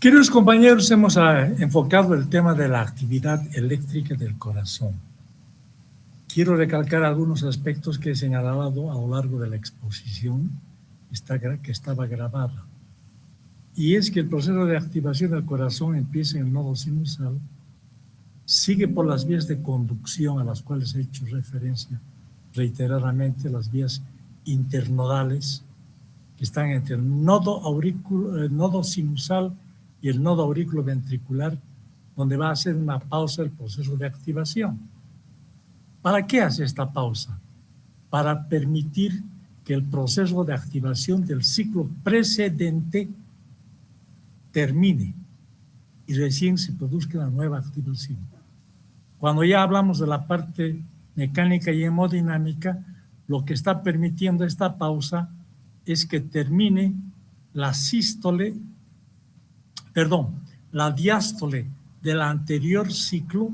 Queridos compañeros, hemos enfocado el tema de la actividad eléctrica del corazón. Quiero recalcar algunos aspectos que he señalado a lo largo de la exposición que estaba grabada. Y es que el proceso de activación del corazón empieza en el nodo sinusal, sigue por las vías de conducción a las cuales he hecho referencia reiteradamente, las vías internodales, que están entre el nodo sinusal y el nodo auriculoventricular, donde va a hacer una pausa el proceso de activación. ¿Para qué hace esta pausa? Para permitir que el proceso de activación del ciclo precedente termine y recién se produzca una nueva activación. Cuando ya hablamos de la parte mecánica y hemodinámica, lo que está permitiendo esta pausa es que termine la diástole del anterior ciclo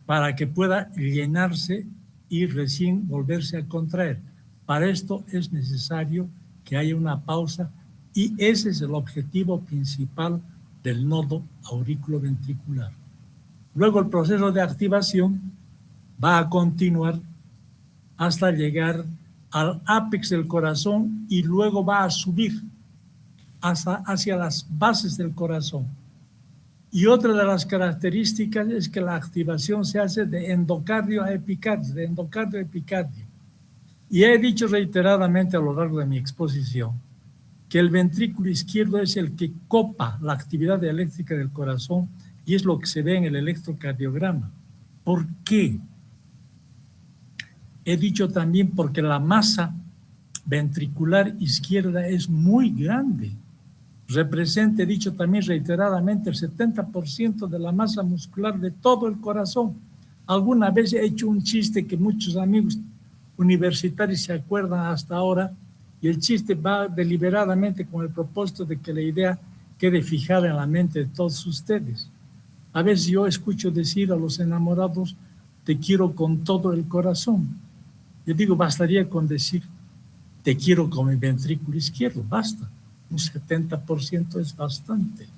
para que pueda llenarse y recién volverse a contraer. Para esto es necesario que haya una pausa y ese es el objetivo principal del nodo auriculoventricular. Luego el proceso de activación va a continuar hasta llegar al ápex del corazón y luego va a subir hacia las bases del corazón. Y otra de las características es que la activación se hace de endocardio a epicardio, de endocardio a epicardio. Y he dicho reiteradamente a lo largo de mi exposición que el ventrículo izquierdo es el que copa la actividad eléctrica del corazón y es lo que se ve en el electrocardiograma. ¿Por qué? He dicho también porque la masa ventricular izquierda es muy grande. Representa, he dicho también reiteradamente, el 70% de la masa muscular de todo el corazón. Alguna vez he hecho un chiste que muchos amigos universitarios se acuerdan hasta ahora, y el chiste va deliberadamente con el propósito de que la idea quede fijada en la mente de todos ustedes. A veces yo escucho decir a los enamorados, te quiero con todo el corazón. Yo digo, bastaría con decir, te quiero con mi ventrículo izquierdo, basta. Un 70% es bastante.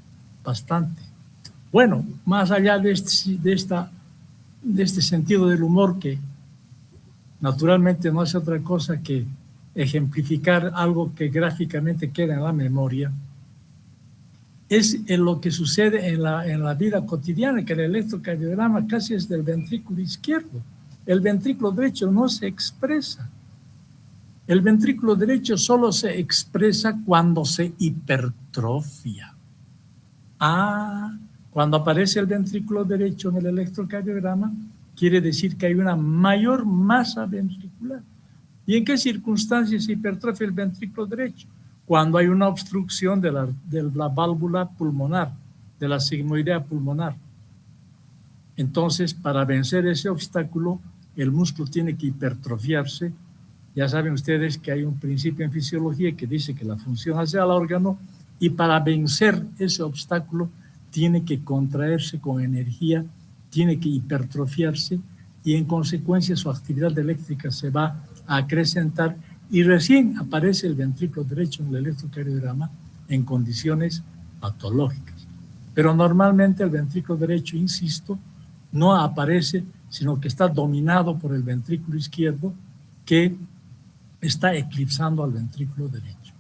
Bueno, más allá de este sentido del humor que naturalmente no hace otra cosa que ejemplificar algo que gráficamente queda en la memoria, es en lo que sucede en la vida cotidiana, que el electrocardiograma casi es del ventrículo izquierdo. El ventrículo derecho no se expresa. El ventrículo derecho solo se expresa cuando se hipertrofia. Cuando aparece el ventrículo derecho en el electrocardiograma, quiere decir que hay una mayor masa ventricular. ¿Y en qué circunstancias se hipertrofia el ventrículo derecho? Cuando hay una obstrucción de la válvula pulmonar, de la sigmoidea pulmonar. Entonces, para vencer ese obstáculo, el músculo tiene que hipertrofiarse. Ya saben ustedes que hay un principio en fisiología que dice que la función hace al órgano y para vencer ese obstáculo tiene que contraerse con energía, tiene que hipertrofiarse y en consecuencia su actividad eléctrica se va a acrecentar y recién aparece el ventrículo derecho en el electrocardiograma en condiciones patológicas. Pero normalmente el ventrículo derecho, insisto, no aparece, sino que está dominado por el ventrículo izquierdo que está eclipsando al ventrículo derecho.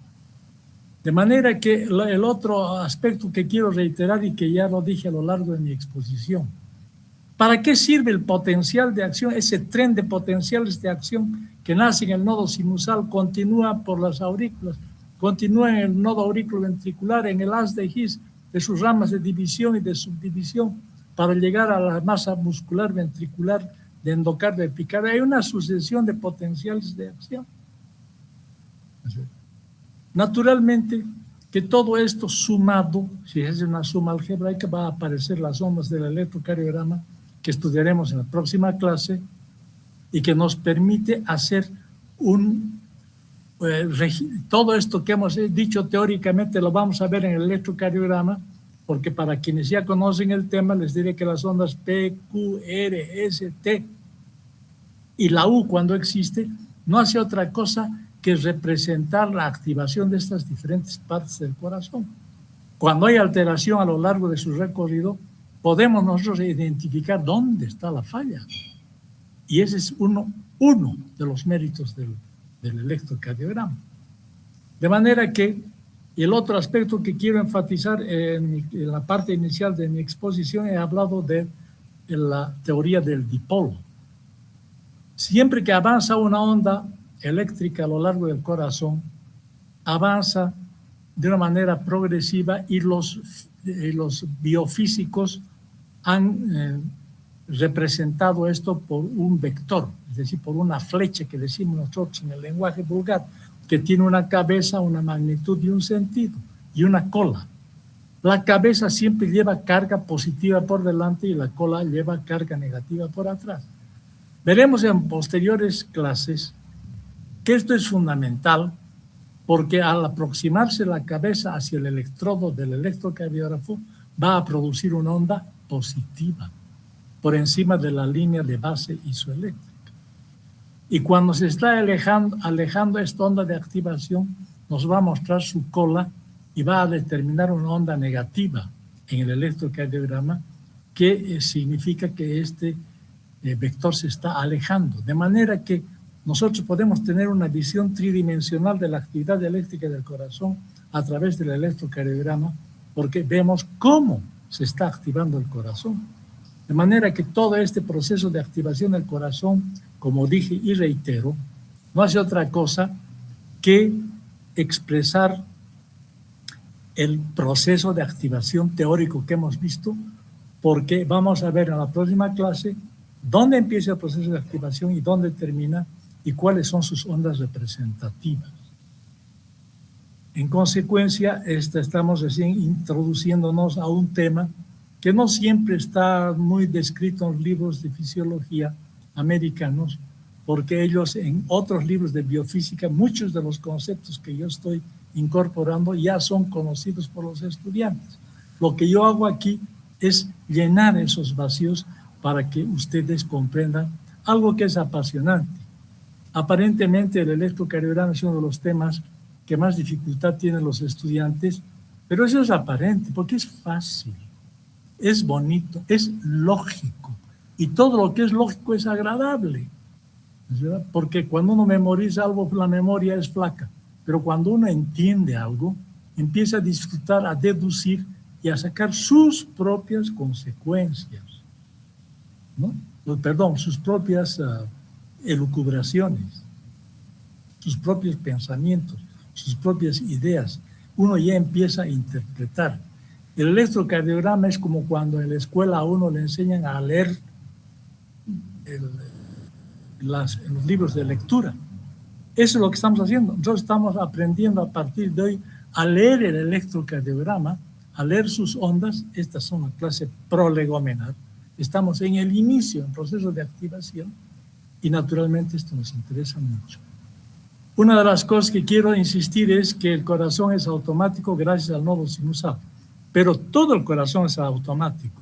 De manera que el otro aspecto que quiero reiterar y que ya lo dije a lo largo de mi exposición, ¿para qué sirve el potencial de acción? Ese tren de potenciales de acción que nace en el nodo sinusal, continúa por las aurículas, continúa en el nodo auriculoventricular, en el haz de His, de sus ramas de división y de subdivisión, para llegar a la masa muscular ventricular de endocardio epicardio. Hay una sucesión de potenciales de acción. Naturalmente que todo esto sumado, si es una suma algebraica, va a aparecer las ondas del electrocardiograma que estudiaremos en la próxima clase y que nos permite hacer todo esto que hemos dicho teóricamente lo vamos a ver en el electrocardiograma, porque para quienes ya conocen el tema les diré que las ondas P, Q, R, S, T y la U cuando existe no hace otra cosa que representar la activación de estas diferentes partes del corazón. cuando hay alteración a lo largo de su recorrido, podemos nosotros identificar dónde está la falla. Y ese es uno de los méritos del electrocardiograma. De manera que el otro aspecto que quiero enfatizar en la parte inicial de mi exposición, he hablado de la teoría del dipolo. Siempre que avanza una onda eléctrica a lo largo del corazón, avanza de una manera progresiva y los biofísicos han representado esto por un vector, es decir, por una flecha que decimos nosotros en el lenguaje vulgar, que tiene una cabeza, una magnitud y un sentido, y una cola. La cabeza siempre lleva carga positiva por delante y la cola lleva carga negativa por atrás. Veremos en posteriores clases que esto es fundamental, porque al aproximarse la cabeza hacia el electrodo del electrocardiógrafo va a producir una onda positiva por encima de la línea de base isoeléctrica. Y cuando se está alejando esta onda de activación, nos va a mostrar su cola y va a determinar una onda negativa en el electrocardiograma, que significa que este vector se está alejando. De manera que nosotros podemos tener una visión tridimensional de la actividad eléctrica del corazón a través del electrocardiograma, porque vemos cómo se está activando el corazón. De manera que todo este proceso de activación del corazón, como dije y reitero, no hace otra cosa que expresar el proceso de activación teórico que hemos visto, porque vamos a ver en la próxima clase dónde empieza el proceso de activación y dónde termina y cuáles son sus ondas representativas. En consecuencia, estamos recién introduciéndonos a un tema que no siempre está muy descrito en los libros de fisiología americanos, porque ellos en otros libros de biofísica, muchos de los conceptos que yo estoy incorporando ya son conocidos por los estudiantes. Lo que yo hago aquí es llenar esos vacíos para que ustedes comprendan algo que es apasionante. Aparentemente el electrocardiograma es uno de los temas que más dificultad tienen los estudiantes, pero eso es aparente porque es fácil, es bonito, es lógico, y todo lo que es lógico es agradable, ¿verdad? Porque cuando uno memoriza algo, la memoria es flaca, pero cuando uno entiende algo, empieza a disfrutar, a deducir y a sacar sus propias consecuencias, ¿no? Perdón, sus propias elucubraciones, sus propios pensamientos, sus propias ideas. Uno ya empieza a interpretar. El electrocardiograma es como cuando en la escuela a uno le enseñan a leer los libros de lectura. Eso es lo que estamos haciendo. Nosotros estamos aprendiendo a partir de hoy a leer el electrocardiograma, a leer sus ondas. Estas son la clase prolegomenar. Estamos en el inicio, en proceso de activación, y naturalmente esto nos interesa mucho. Una de las cosas que quiero insistir es que el corazón es automático gracias al nodo sinusal, pero todo el corazón es automático,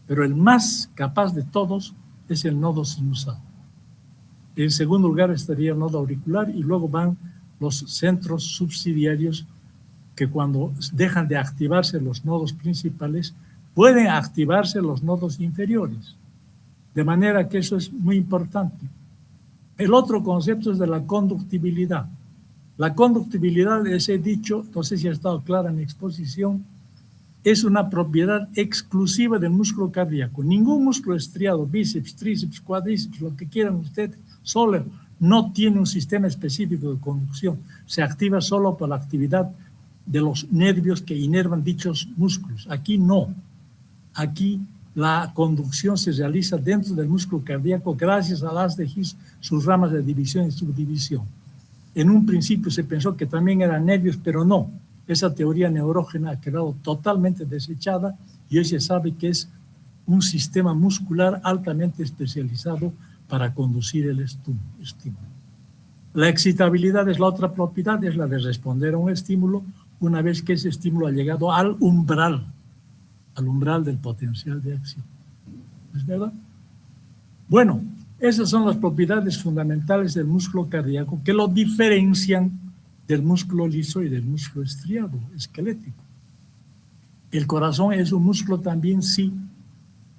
pero el más capaz de todos es el nodo sinusal. En segundo lugar estaría el nodo auricular y luego van los centros subsidiarios que cuando dejan de activarse los nodos principales, pueden activarse los nodos inferiores. De manera que eso es muy importante. El otro concepto es de la conductibilidad. La conductibilidad, les he dicho, no sé si ha estado clara en mi exposición, es una propiedad exclusiva del músculo cardíaco. Ningún músculo estriado, bíceps, tríceps, cuádriceps, lo que quieran ustedes, solo no tiene un sistema específico de conducción. Se activa solo por la actividad de los nervios que inervan dichos músculos. Aquí no. Aquí la conducción se realiza dentro del músculo cardíaco gracias a las de His, sus ramas de división y subdivisión. En un principio se pensó que también eran nervios, pero no. Esa teoría neurógena ha quedado totalmente desechada y hoy se sabe que es un sistema muscular altamente especializado para conducir el estímulo. La excitabilidad es la otra propiedad, es la de responder a un estímulo una vez que ese estímulo ha llegado al umbral del potencial de acción. ¿Es verdad? Bueno, esas son las propiedades fundamentales del músculo cardíaco que lo diferencian del músculo liso y del músculo estriado, esquelético. El corazón es un músculo también, sí,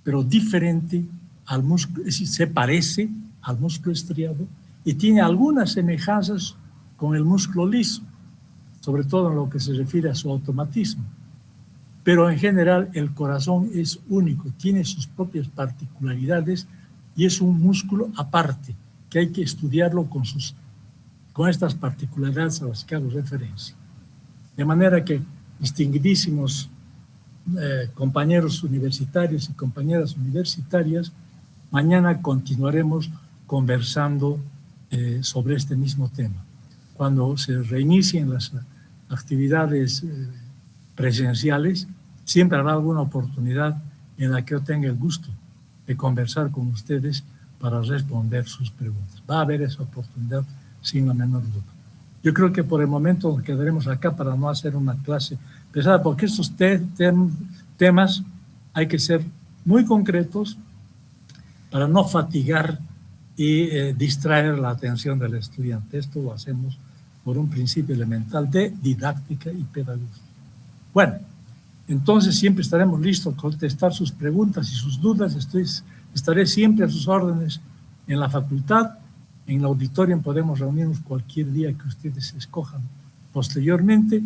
pero diferente al músculo, es decir, se parece al músculo estriado y tiene algunas semejanzas con el músculo liso, sobre todo en lo que se refiere a su automatismo. Pero en general el corazón es único, tiene sus propias particularidades y es un músculo aparte, que hay que estudiarlo con estas particularidades a las que hago referencia. De manera que, distinguidísimos compañeros universitarios y compañeras universitarias, mañana continuaremos conversando sobre este mismo tema. Cuando se reinicien las actividades presenciales, siempre habrá alguna oportunidad en la que yo tenga el gusto de conversar con ustedes para responder sus preguntas. Va a haber esa oportunidad sin la menor duda. Yo creo que por el momento nos quedaremos acá para no hacer una clase pesada, porque estos temas hay que ser muy concretos para no fatigar y distraer la atención del estudiante. Esto lo hacemos por un principio elemental de didáctica y pedagogía. Bueno, entonces siempre estaremos listos a contestar sus preguntas y sus dudas. Estaré siempre a sus órdenes en la facultad. En el auditorio podemos reunirnos cualquier día que ustedes escojan posteriormente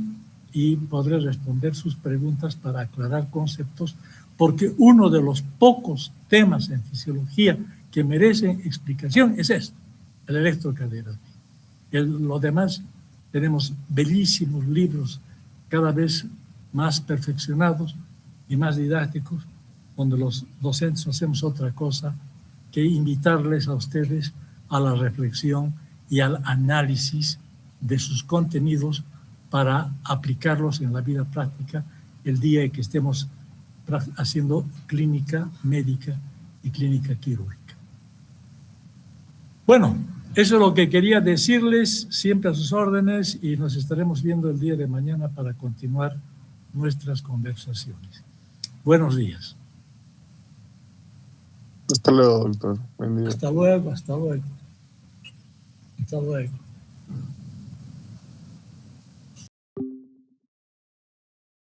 y podré responder sus preguntas para aclarar conceptos, porque uno de los pocos temas en fisiología que merecen explicación es esto, el electrocardiograma. Lo demás, tenemos bellísimos libros cada vez más perfeccionados y más didácticos, donde los docentes hacemos otra cosa que invitarles a ustedes a la reflexión y al análisis de sus contenidos para aplicarlos en la vida práctica el día en que estemos haciendo clínica médica y clínica quirúrgica. Bueno, eso es lo que quería decirles, siempre a sus órdenes, y nos estaremos viendo el día de mañana para continuar nuestras conversaciones. Buenos días. Hasta luego, doctor. Buen día. Hasta luego, hasta luego. Hasta luego.